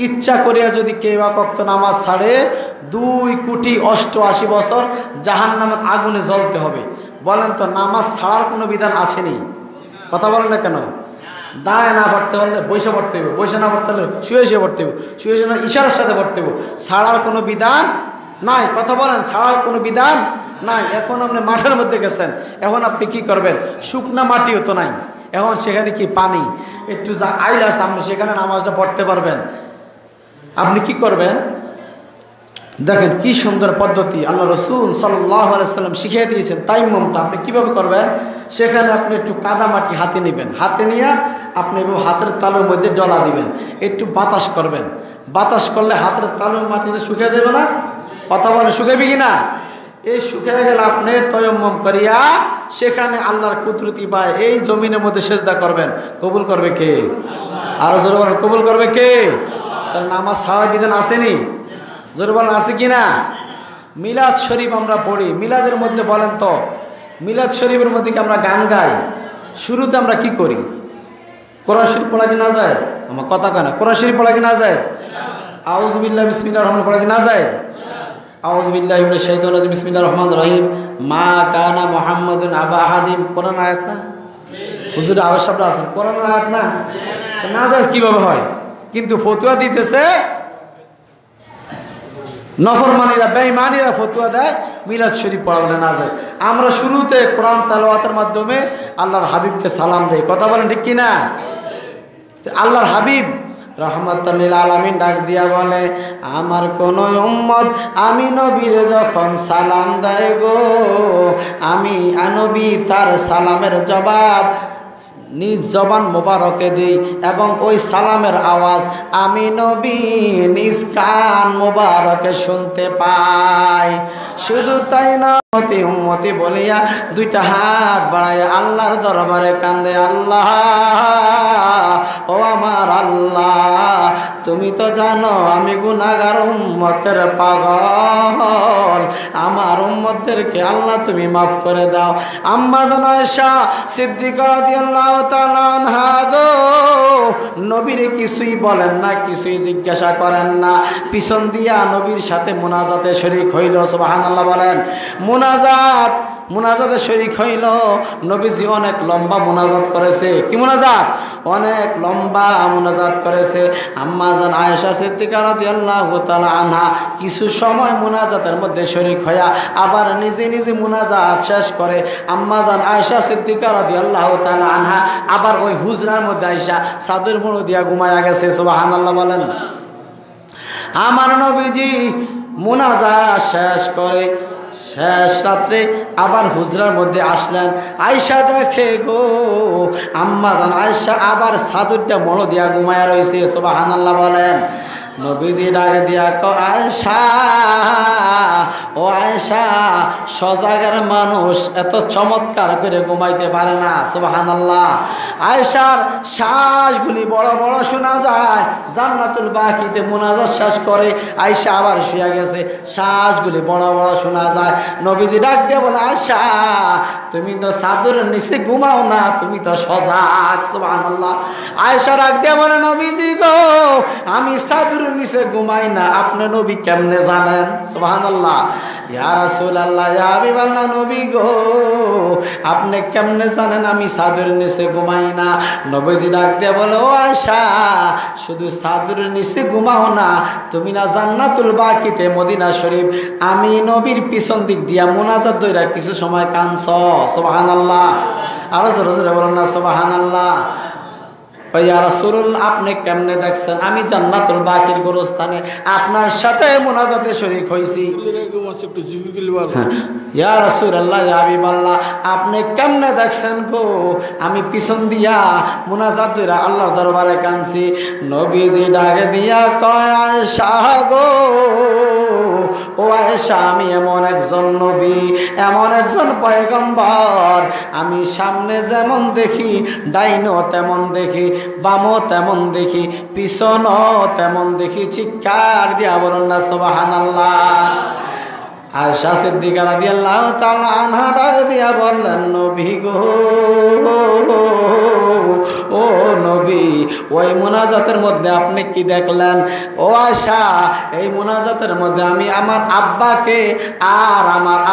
ইচ্ছা করিয়া যদি কেউ ওয়াক্ত নামাজ ছাড়ে 2,88,00,000 বছর জাহান্নামের আগুনে জ্বলতে হবে। বলেন তো নামাজ ছাড়ার কোনো বিধান আছেনি? কথা বলেন না কেন? দাঁড়ায় না পড়তে হলে বসে পড়তে হবে, বসে না পড়তে হলে শুয়ে শুয়ে পড়তে হবে, শুয়ে শুয়ে না ইশারার সাথে পড়তে হবে। ছাড়ার কোনো বিধান নাই। কথা বলেন, ছাড়ার কোনো বিধান নাই। এখন আপনি মাঠের মধ্যে গেছেন, এখন আপনি কি করবেন? শুকনা মাটিও তো নাই, এখন সেখানে কি পানি একটু যা আইল আছে, আপনি সেখানে নামাজটা পড়তে পারবেন? আপনি কি করবেন? দেখেন কি সুন্দর পদ্ধতি আল্লাহ রসুল সাল্লাল্লাহু আলাইহি সাল্লাম শিখিয়ে দিয়েছেন। তায়াম্মুমটা আপনি কিভাবে করবেন? সেখানে আপনি একটু কাদা মাটি হাতে নেবেন, হাতে নিয়ে আপনি হাতের তালুর মধ্যে ডলা দিবেন, একটু বাতাস করবেন। বাতাস করলে হাতের তালুর মাটিটা শুকিয়ে যাবে না? কথা বলে শুকাইবে কি না? এই শুকিয়ে গেলে আপনি তায়াম্মুম করিয়া সেখানে আল্লাহর কুদরতি পায় এই জমিনের মধ্যে সেজদা করবেন। কবুল করবে কে? আরো জোরে বলেন, কবুল করবে কে? তার নামাজ ছাড়ার বিধান আসেনি? জোরে বলেন, আছে কি না? মিলাদ শরীফ আমরা পড়ি, মিলাদের মধ্যে বলেন তো, মিলাদ শরীফের মধ্যে কি আমরা গান গাই? শুরুতে আমরা কি করি? কোরআন শরীফ পড়া কি না যায়? আমার কথা কয় না, কোরআন শরীফ পড়া কি না যায়? আউযু বিল্লাহি বিসমিল্লাহির রহমানির রহিম পড়া কি না যায়? আউযু বিল্লাহি মিনাশ শাইতানির রাজিম বিসমিল্লাহির রহমানির রহিম। মা কানা মুহাম্মাদুন আবা আহাদিম, কোরআন আয়াত না? হুজুর আওয়াজ শব্দ আছেন, কোরআন আয়াত না? না যায় কিভাবে হয়? কিন্তু ফতোয়া দিতেছে নফরমানিরা, বেঈমানিরা ফতোয়া দেয় মিলাদ শরীফ পড়া বলে না যায়। আমরা শুরুতে কোরআন তেলাওয়াতের মাধ্যমে আল্লাহর হাবিবকে সালাম দেই। কথা বলেন ঠিক কিনা? আল্লাহর হাবিব রহমাতুল লিল আলামিন ডাক দিয়া বলে, আমার কোন উম্মত আমি নবীর যখন সালাম দেয় গো, আমি নবী তার সালামের জবাব নিজ জবান মোবারকে দেই এবং ওই সালামের আওয়াজ আমি নবী নিজ কান মোবারকে শুনতে পাই। শুধু তাই না, উম্মতি উম্মতি বলিয়া দুইটা হাত বাড়ায় আল্লাহর দরবারে কান্দে, আল্লাহ ও আমার আল্লাহ, তুমি তো জানো আমি গুনাহগার উম্মতের পাগল, আমার উম্মতদেরকে আল্লাহ তুমি মাফ করে দাও। আম্মা জান আয়েশা সিদ্দিকা রাদিয়াল্লাহু তাআলা আনহা গো, নবীরে কিছুই বলেন না, কিছুই জিজ্ঞাসা করেন না, পিছন দিয়া নবীর সাথে মুনাজাতে শরীক হইল। সুবহানাল্লাহ বলেন। মুনাজাতে শরীক হইল। নবীজি অনেক লম্বা মুনাজাত করেছে। কি মুনাজাত? অনেক লম্বা মুনাজাত করেছে। আম্মা জান আয়েশা সিদ্দিকা রাদিয়াল্লাহু তাআলা আনহা কিছু সময় মুনাজাতের মধ্যে শরীক হইয়া আবার নিজে নিজে মুনাজাত শেষ করে আম্মা জান আয়েশা সিদ্দিকা রাদিয়াল্লাহু তাআলা আনহা আবার ওই হুজরার মধ্যে আয়েশা চাদর মুড়ো দিয়া ঘুমায়া গেছে। সুবহানাল্লাহ বলেন। আমার নবীজি মুনাজাত শেষ করে শেষ রাত্রে আবার হুজরার মধ্যে আসলেন। আয়েশা দেখে গো, আম্মা জান আয়েশা আবার চাদরটা মোড়ো দিয়া ঘুমায়া রয়েছে। সুবহানাল্লাহ বলেন। নবীজি ডাক দিয়া আয়েশা, ও আয়েশা, সজাগের মানুষ এত চমৎকার করে ঘুমাইতে পারে না। সুবহানাল্লাহ। আয়েশার শ্বাসগুলি বড় বড় শোনা যায়। জান্নাতুল বাকিতে মুনাজাত শেষ করে আয়েশা আবার শুয়ে গেছে, শ্বাসগুলি বড় বড় শোনা যায়। নবীজি ডাক দিয়ে বলে, আয়েশা, তুমি তো চাদরের নিচে ঘুমাও না, তুমি তো সজাগ। সুবহানাল্লাহ। আয়েশা ডাক দিয়ে বলে, নবীজি গো, আমি চাদরের নিচে ঘুমাই না, আপনি নবী কেমনে জানেন? সুবহানাল্লাহ। ইয়া রাসূলুল্লাহ, ইয়া হাবিবাল্লাহ, নবী গো, আপনি কেমনে জানেন আমি চাদরের নিচে ঘুমাই না? নবীজি ডাক দিয়ে বলে, ও আয়েশা, শুধু চাদরের নিচে ঘুমাও না, তুমি না জান্নাতুল বাকিতে মদিনা শরীফ আমি নবীর পিছন দিক দিয়া মুনাজাত দইরা কিছু সময় কাঁদছ। সুবহানাল্লাহ। আরো জোরে জোরে বলেন না সুবহানাল্লাহ। ইয়া রাসূলুল্লাহ, আপনি কেমনে দেখছেন আমি জান্নাতুল বাকির গোরস্থানে আপনার সাথে মুনাজাতে শরীক হইছি? ইয়া রাসূলুল্লাহ, ইয়া হাবিবাল্লাহ, আপনি কেমনে দেখছেন গো আমি পিছন দিয়া মুনাজাত দইরা আল্লাহর দরবারে কাঁদছি? নবীজি ডাকে দিয়া কয়, আয়েশা গো, ও আয়েশা, আমি এমন একজন নবী, এমন একজন পয়গম্বর, আমি সামনে যেমন দেখি ডাইনও তেমন দেখি, বামও তেমন দেখি, পিছনও তেমন দেখি। চিৎকার দিয়া বলুন না সুবহানাল্লাহ। আয়েশা সিদ্দিকা রাদিয়াল্লাহু তাআলা আনহা ডাক দিয়া বললেন, নবী গো, ও নবী, ওই মুনাজাতের মধ্যে আপনি কি দেখলেন? ও আয়েশা, এই মুনাজাতের মধ্যে আমি আমার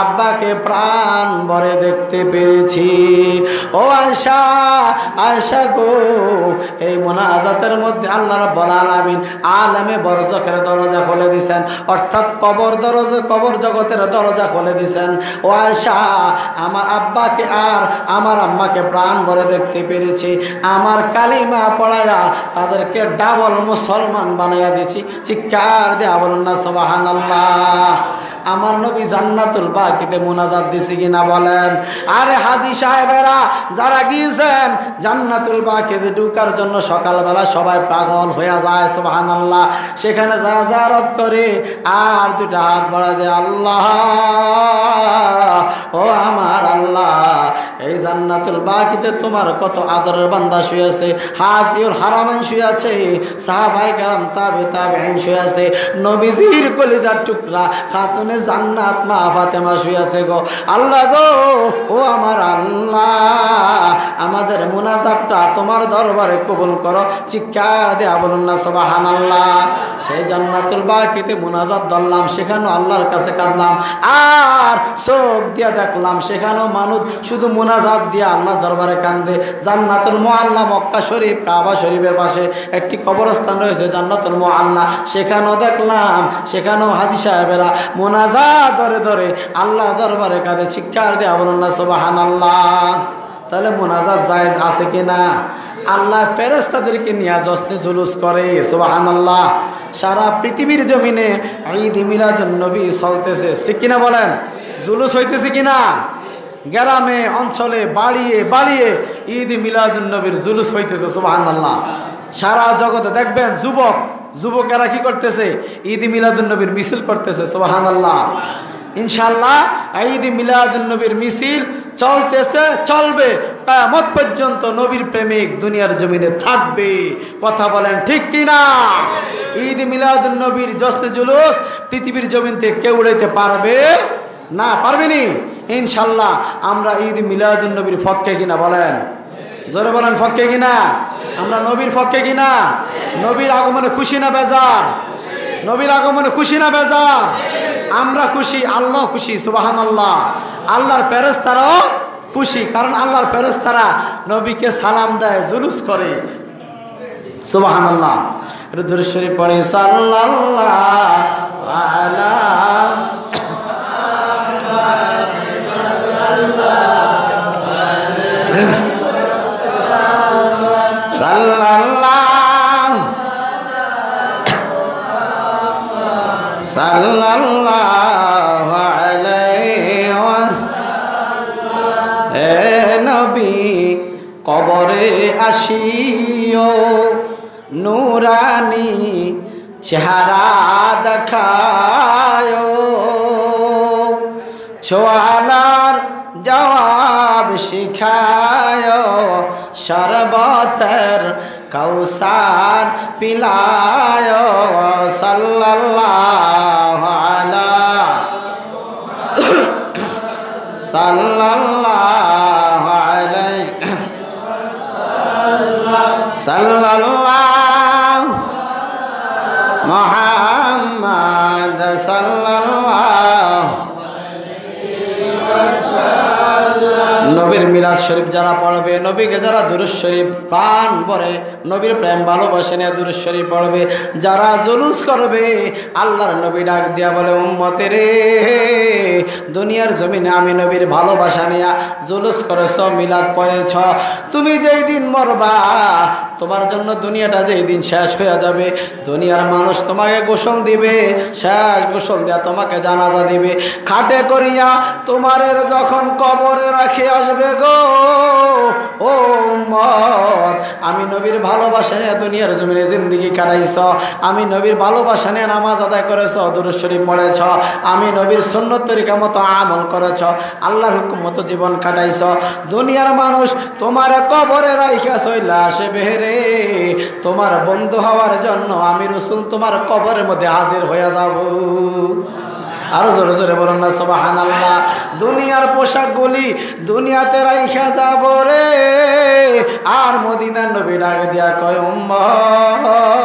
আব্বাকে প্রাণ ভরে দেখতে পেরেছি। ও আয়েশা, আয়েশা গো, এই মুনাজাতের মধ্যে আল্লাহ রাব্বুল আলামিন আলেমে বরজখের দরজা খুলে দিয়েছেন, অর্থাৎ কবর জগতের দরজা খুলে দিয়েছেন। ও আয়েশা, আমার আব্বাকে আর আমার আম্মাকে প্রাণ ভরে দেখতে পেরেছি, আমার কালিমা পড়ায়া তাদেরকে ডাবল মুসলমান বানাইয়া দিয়েছি। চিৎকার দেয়া বলুন না সুবহানাল্লাহ। আমার নবী জান্নাতুল বাকিতে মুনাজাত দিছি কিনা বলেন? আরে হাজী সাহেবেরা যারা গিয়েছেন জান্নাতুল বাকিতে ঢুকার জন্য সকালবেলা সবাই পাগল হয়ে যায়। সুবহানাল্লাহ। সেখানে জিয়ারত করে আর দুটা হাত বাড়া দেয়, আল্লাহ, ও আমার আল্লাহ, এই জান্নাতুল বাকিতে তোমার কত আদরের বান্দা শুয়েছে, হাজিউল হারামাইন শুয়ে আছে, সাহাবায়ে কেরাম তাবেঈন শুয়ে আছে, নবীজির কলিজার টুকরা খাতুনে জান্নাত মা ফাতেমা শুয়ে আছে গো। আল্লাহ গো, ও আমার আল্লাহ, আমাদের মুনাজাতটা তোমার দরবারে কবুল করো। চিৎকার দেয়া বলুন না সুবহানাল্লাহ। সেই জান্নাতুল বাকিতে মুনাজাত ধরলাম, সেখানেও আল্লাহর কাছে কাঁদলাম, আর চোখ দিয়া দেখলাম সেখানেও মানুষ শুধু মুনাজাত দিয়ে আল্লাহ দরবারে কান্দে। জান্নাতুল মুআল্লা, মক্কা শরীফ কাবা শরীফের পাশে একটি কবরস্থান রয়েছে জান্নাতুল মুআল্লা, সেখানেও দেখলাম, সেখানেও হাজী সাহেবেরা মুনাজাত ধরে ধরে আল্লাহ দরবারে কাঁদে। চিৎকার দেয়া বলুন না সুবহানাল্লাহ। তাহলে মুনাজাত জায়েজ আছে কিনা? আল্লাহ ফেরেশতাদেরকে নিয়ে জশ্নে জুলুস করে। সুবহানাল্লাহ। সারা পৃথিবীর জমিনে ঈদ মিলাদুন নবী চলতেছে, ঠিক কিনা বলেন? জুলুস হইতেছে কিনা? গ্রামে অঞ্চলে বাড়িয়ে বাড়িয়ে ঈদ মিলাদুন নবীর জুলুস হইতেছে। সুবহানাল্লাহ। সারা জগতে দেখবেন যুবকেরা কি করতেছে? ঈদ মিলাদুন নবীর মিছিল করতেছে। সুবহানাল্লাহ। ইনশাআল্লাহ ঈদ মিলাদুন নবীর মিছিল চলতেছে, চলবে, কিয়ামত পর্যন্ত নবীর প্রেমিক দুনিয়ার জমিনে থাকবে। কথা বলেন ঠিক কিনা? ঈদ মিলাদুন নবীর জশ্নে জুলুস পৃথিবীর জমিন থেকে কেউ উড়াইতে পারবে না, পারবেনি। ইনশাআল্লাহ আমরা ঈদ মিলাদুন নবীর পক্ষে কিনা বলেন? জোরে বলেন, পক্ষে কিনা? আমরা নবীর পক্ষে কিনা? নবীর আগমনে খুশি না বেজার? নবীর আগমনে খুশি না বেজার? আমরা খুশি, আল্লাহ খুশি। সুবহানাল্লাহ। আল্লাহর ফেরেশতারাও খুশি, কারণ আল্লাহর ফেরেশতারা নবীকে সালাম দেয়, জুলুস করে। সুবহানাল্লাহ। দুরূদ শরীফ পড়ে, সাল্লাল্লাহু আলা সাল্লাল্লাহু আলাইহি ওয়াসাল্লাম। হে নবী, কবরে আসিও, নূরানি চেহারা দেখায়, ছোয়ালার জবাব শিখায়, শরবতের কৌসার পিলায়, সাল্লাল্লাহু আলা সাল্লাল্লাহু আলাইহি সাল্লাল্লাহু মুহাম্মদ সাল্লাল্লাহু নবীর মিলাদ শরীফ যারা পড়বে, নবীকে যারা দুরূদ শরীফ প্রাণ ভরে নবীর প্রেম ভালোবাসে নিয়ে দুরূদ শরীফ পড়বে, যারা জুলুস করবে, আল্লাহর নবী ডাক দিয়া বলে উম্মতের রে, দুনিয়ার জমিনে আমি নবীর ভালোবাসা নিয়ে জুলুস করেছ, মিলাদ পড়েছ, তুমি যেই দিন মরবা তোমার জন্য দুনিয়াটা যেই দিন শেষ হয়ে যাবে, দুনিয়ার মানুষ তোমাকে গোসল দিবে, শেষ গোসল দেয়া তোমাকে জানাজা দিবে, খাটে করিয়া তোমারের যখন কবরে রাখে আসবে গো ও উম্মত, আমি নবীর ভালোবাসা নিয়ে দুনিয়ার জমিনে জিন্দেগি কাটাইছ, আমি নবীর ভালোবাসা নিয়ে নামাজ আদায় করেছ, দুরূদ শরীফ পড়েছ, আমি নবীর সুন্নত তরিকা মতো আমল করেছ, আল্লাহর হুকুম মতো জীবন কাটাইছ, দুনিয়ার মানুষ তোমার কবরে রাইখা চইলা আসবে রে, তোমার বন্ধু হওয়ার জন্য আমি রাসূল তোমার কবরের মধ্যে হাজির হয়ে যাব। আরো জোরে জোরে বলুন না সুবহানাল্লাহ। দুনিয়ার পোশাকগুলি দুনিয়াতে রাইখা যাব রে, আর মদিনার নবী ডাক দিয়া কয় উম্মত,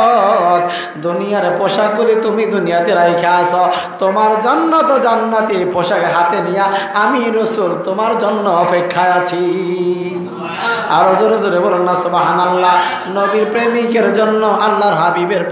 দুনিয়ার পোশাকগুলি তুমি দুনিয়াতে রাইখা আসো, তোমার জন্য তো জান্নাতি পোশাক হাতে নিয়া আমি রাসূল তোমার জন্য অপেক্ষায় আছি। আরো জোরে জোরে বলুন না সুবহানাল্লাহ। নবীর প্রেমিকের জন্য আল্লাহর হাবিবের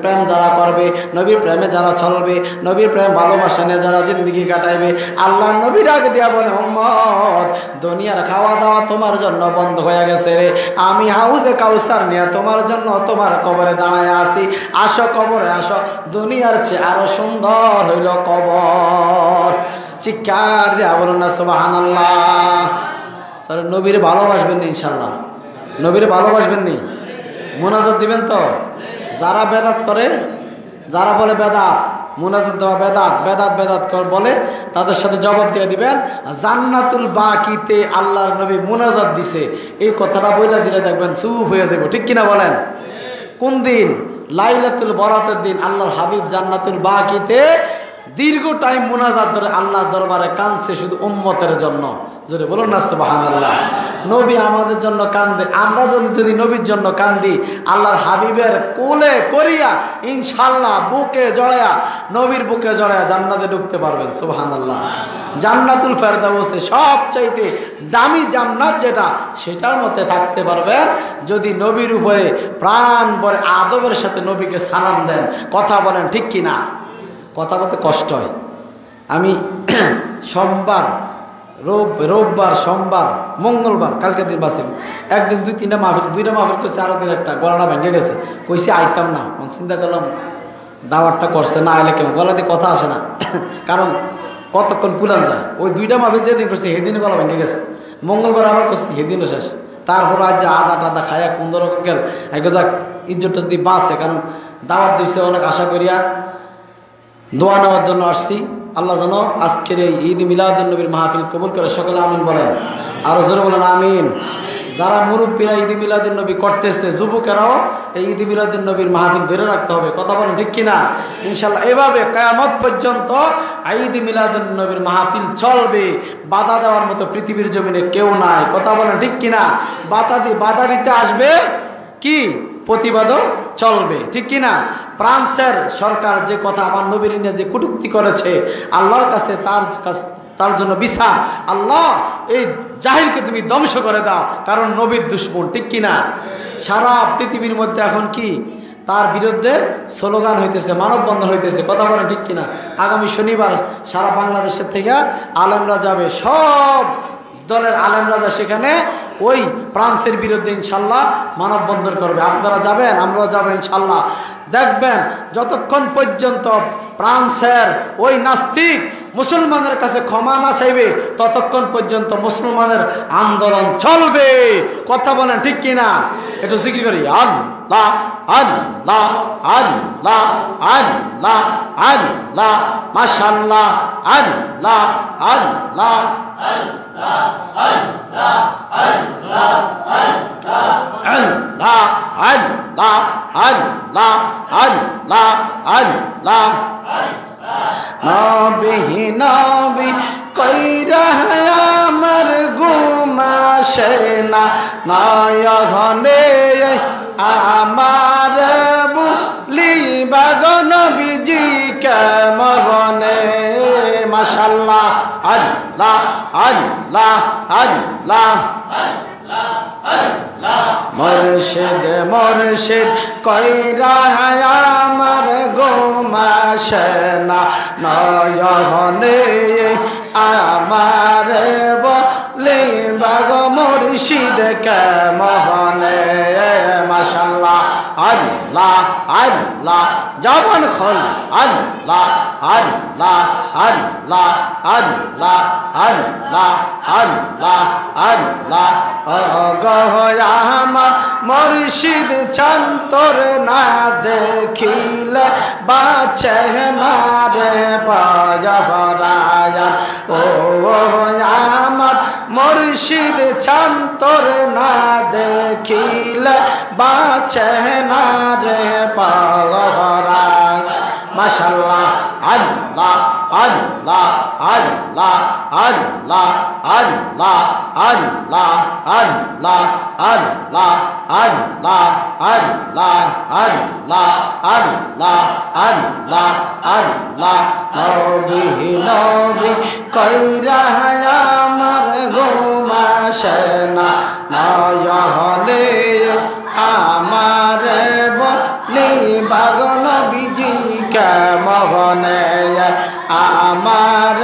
প্রেম যারা করবে, নবীর প্রেমে যারা চলবে, নবীর প্রেম ভালোবাসা নিয়ে যারা জিন্দগি কাটাইবে, আল্লাহ নবীর আগে দিয়া বলে উম্মত, দুনিয়ার খাওয়া দাওয়া তোমার জন্য বন্ধ হয়ে গেছে রে, আমি হাউজে কাউসার নিয়ে তোমার জন্য তোমার কবরে দাঁড়ায় আছি, আসো কবরে আসো, দুনিয়ার চেয়ে আরো সুন্দর হইল কবর। চিৎকার দিয়া বলুন না সুবহানাল্লাহ। তাহলে নবীর ভালোবাসবেন না ইনশাল্লাহ, নবীর ভালোবাসবেন নি, মুনাজাত দিবেন তো। যারা বেদাত করে, যারা বলে বেদাত, মুনাজাত দেওয়া বেদাত, বেদাত বেদাত বলে, তাদের সাথে জবাব দিয়ে দিবেন জান্নাতুল বাকিতে আল্লাহর নবী মুনাজাত দিছে, এই কথাটা বইলা দিলে দেখবেন চুপ হয়ে যাবে, ঠিক কিনা বলেন? কোন দিন? লাইলাতুল বরাতের দিন আল্লাহর হাবিব জান্নাতুল বাকিতে দীর্ঘ টাইম মুনাজাত ধরে আল্লাহ দরবারে কাঁদছে শুধু উম্মতের জন্য। জোরে বলুন না সুবহানাল্লাহ। নবী আমাদের জন্য কান্দে, আমরা যদি নবীর জন্য কান্দি, আল্লাহর হাবিবের কোলে করিয়া ইনশাআল্লাহ বুকে জড়ায়া, নবীর বুকে জড়ায়া জান্নাতে ঢুকতে পারবেন। সুবহানাল্লাহ। জান্নাতুল ফেরদাউসে সবচাইতে দামি জান্নাত যেটা, সেটার মধ্যে থাকতে পারবেন যদি নবীর উপরে প্রাণ ভরে আদবের সাথে নবীকে সালাম দেন, কথা বলেন, ঠিক কিনা? কথা বলতে কষ্ট হয়। আমি সোমবার, রোববার, সোমবার, মঙ্গলবার, কালকে দিন বাসিল, একদিন দুইটা মাহফিল করছে, আরো দিন একটা গলাটা ভেঙে গেছে, কইছে আইতাম না, চিন্তা করলাম দাওয়াতটা করছে না, আইলে কেমন, গলা দিয়ে কথা আসে না, কারণ কতক্ষণ কুলান যায়। ওই দুইটা মাহফিল যেদিন করছে সেদিনও গলা ভেঙে গেছে, মঙ্গলবার আবার করছে সেদিনও শেষ, তারপর আজ যে আদা টাদা খায়া কোন রকম গেল, যাক ইজ্জতটা যদি বাঁচে, কারণ দাওয়াত দিচ্ছে অনেক আশা করিয়া দোয়া নেওয়ার জন্য আসছি। আল্লাহ যেন আজকের এই ঈদ মিলাদুন নবীর মাহফিল কবুল করে, সকলে আমিন বলেন, আরো জোরে বলেন আমিন। যারা মুরব্বীরা ঈদ মিলাদুন নবী করতেছে, যুবকেরাও এই ঈদ মিলাদুন নবীর মাহফিল ধরে রাখতে হবে, কথা বলেন, ঠিক কিনা? ইনশাল্লাহ এভাবে কিয়ামত পর্যন্ত ঈদ মিলাদুন নবীর মাহফিল চলবে, বাধা দেওয়ার মতো পৃথিবীর জমিনে কেউ নাই, কথা বলেন, ঠিক কিনা? বাধা দিতে আসবে কি, প্রতিবাদও চলবে, ঠিক কিনা? ফ্রান্সের সরকার যে কথা আমার নবীর নিয়ে যে কটূক্তি করেছে, আল্লাহর কাছে তার জন্য বিচার, আল্লাহ এই জাহিলকে তুমি ধ্বংস করে দাও, কারণ নবীর দুশমন, ঠিক কিনা? সারা পৃথিবীর মধ্যে এখন কি তার বিরুদ্ধে স্লোগান হইতেছে, মানববন্ধন হইতেছে, কথা বলেন, ঠিক কিনা? আগামী শনিবার সারা বাংলাদেশের থেকে আলেমরা যাবে, সব দলের আলেমরা যা সেখানে ওই ফ্রান্সের বিরুদ্ধে ইনশাল্লাহ মানববন্ধন করবে। আপনারা যাবেন, আমরাও যাবো ইনশাল্লাহ। দেখবেন যতক্ষণ পর্যন্ত ফ্রান্সের ওই নাস্তিক মুসলমানের কাছে ক্ষমা না চাইবে, ততক্ষণ পর্যন্ত মুসলমানের আন্দোলন চলবে, কথা বলেন, ঠিক কিনা? একটু জিকির করি আল্লাহ। আল্লাহ আল্লাহ আল্লাহ আল্লাহ আল্লাহ মাশাআল্লাহ আল্লাহ আল্লাহ আল্লাহ আল্লাহ আল্লাহ আল্লাহ আল্লাহ আল্লাহ আল্লাহ আল্লাহ নবী নবী কইরা আমার ঘুম আসে না নয়নে আমার বুলিবা গো নবীজি কেমনে মাশাআল্লাহ আল্লাহ আল্লাহ আল্লাহ মুর্শিদ মুর্শিদ কইরা আমার ঘুম আসে না নয়নে আমার বলিবা গো মুর্শিদ কেমনে মাশাআল্লাহ আল্লাহ আল্লাহ জবান খোল আল্লাহ আল্লাহ আল্লাহ আল্লাহ আল্লাহ আল্লাহ আল্লাহ ও গো আমার মুর্শিদ চান্তর না দেখিলে বাঁচে না রে বাজারায়া ও আমার মুর্শিদ চান্তর না দেখিলে বাঁচে না রে বাজারায়া মাশাআল্লাহ আল্লাহ আল্লাহ আল্লাহ আল্লাহ আল্লাহ আল্লাহ আল্লাহ আল্লাহ আল্লাহ আল্লাহ আল্লাহ আল্লাহ আল্লাহ আল্লাহ নবী নবী কইরা আমার ঘুম আসে না নয়নে আমার বলিবা গো নবীজি কেমনে আমার